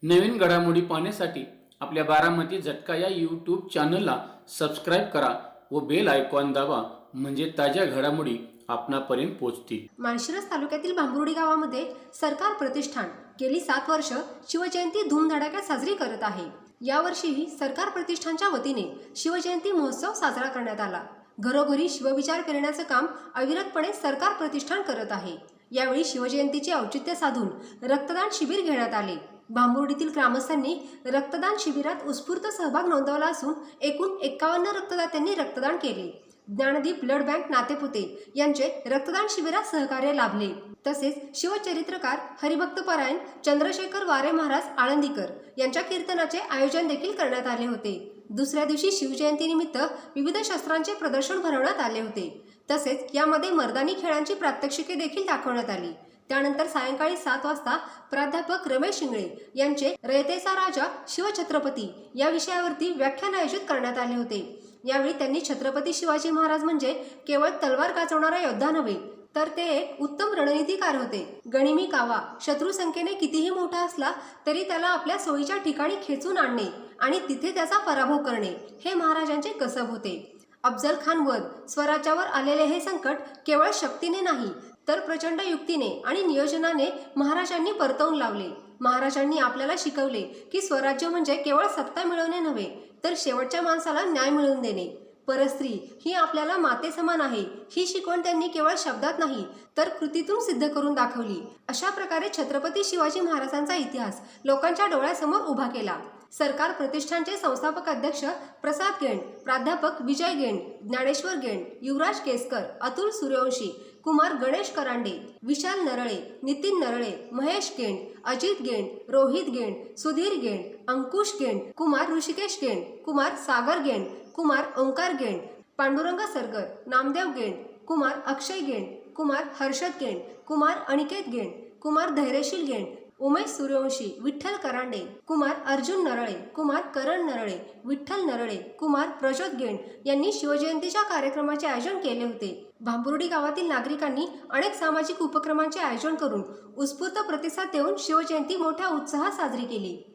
नवीन घडामोडी पाहण्यासाठी आपल्या बारामती झटका या यूट्यूब चॅनलला सबस्क्राईब करा व बेल आयकॉन दाबा, म्हणजे ताज्या घडामोडी आपणापर्यंत पोहोचतील। माळशिरस तालुक्यातील भांबुर्डी गावामध्ये सरकार प्रतिष्ठान गेली 7 वर्ष शिवजयंती धूमधडाक्यात साजरी करत आहे। यावर्षीही सरकार प्रतिष्ठानच्या वतीने शिवजयंती महोत्सव साजरा करण्यात आला। घरोघरी शिवविचार करण्याचं काम अविरतपणे सरकार प्रतिष्ठान करत आहे। यावेळी शिवजयंतीचे औचित्य साधून रक्तदान शिबिर घेण्यात आले। भांबुर्डीतील ग्रामस्थांनी रक्तदान शिबिरात उत्स्फूर्त सहभाग नोंदवला असून एकूण 51 रक्तदात्यांनी रक्तदान केले। ज्ञानदीप ब्लड बँक नातेपुते यांचे रक्तदान शिबिरात सहकार्य लाभले। तसेच शिवचरित्रकार हरिभक्तपरायण चंद्रशेखर वारे महाराज आळंदीकर यांच्या कीर्तनाचे आयोजन देखील करण्यात आले होते। दुसऱ्या दिवशी शिवजयंतीनिमित्त विविध शस्त्रांचे प्रदर्शन भरवण्यात आले होते। तसेच यामध्ये मर्दानी खेळांची प्रात्यक्षिके देखील दाखवण्यात आली। त्यानंतर सायंकाळी 7 वाजता प्राध्यापक रमेश इंगळे यांचे रयतेचा राजा शिवछत्रपती या विषयावरती व्याख्यान आयोजित करण्यात आले होते। यावेळी त्यांनी छत्रपती शिवाजी महाराज म्हणजे केवळ तलवार गाजवणारा योद्धा नव्हे, तर ते एक उत्तम रणनीतिकार होते। गनिमी कावा शत्रू संख्येने कितीही मोठा असला तरी त्याला आपल्या सोयीच्या ठिकाणी खेचून आणणे आणि तिथे त्याचा पराभव करणे हे महाराजांचे कसब होते। अफजल खान वध स्वराज्यावर आलेले हे संकट केवळ शक्तीने नाही, तर प्रचंड युक्तीने आणि नियोजनाने महाराजांनी परतवून लावले। महाराजांनी आपल्याला शिकवले की स्वराज्य म्हणजे केवळ सत्ता मिळवणे नव्हे, तर शेवटच्या माणसाला न्याय मिळवून देणे। परस्त्री ही आपल्याला माते समान आहे ही शिकवण त्यांनी केवळ शब्दात नाही, तर कृतीतून सिद्ध करून दाखवली। अशा प्रकारे छत्रपती शिवाजी महाराजांचा इतिहास लोकांच्या डोळ्यासमोर उभा केला। सरकार प्रतिष्ठानचे संस्थापक अध्यक्ष प्रसाद गेंड, प्राध्यापक विजय गेंड, ज्ञानेश्वर गेंड, युवराज केसकर, अतुल सूर्यवंशी, कुमार गणेश करांडे, विशाल नरळे, नितीन नरळे, महेश गेंड, अजित गेंड, रोहित गेंड, सुधीर गेंड, अंकुश गेंड, कुमार ऋषिकेश गेंड, कुमार सागर गेंड, कुमार ओंकार गेंड, पांडुरंग सरगर, नामदेव गेंड, कुमार अक्षय गेंड, कुमार हर्षद गेंड, कुमार अनिकेत गेंड, कुमार धैर्यशील गेंड, उमेश सूर्यवंशी, विठ्ठल करांडे, कुमार अर्जुन नरळे, कुमार करण नरळे, विठ्ठल नरळे, कुमार प्रज्योत गेंड यांनी शिवजयंतीच्या कार्यक्रमाचे आयोजन केले होते। भांबुर्डी गावातील नागरिकांनी अनेक सामाजिक उपक्रमांचे आयोजन करून उत्स्फूर्त प्रतिसाद देऊन शिवजयंती मोठ्या उत्साहात साजरी केली।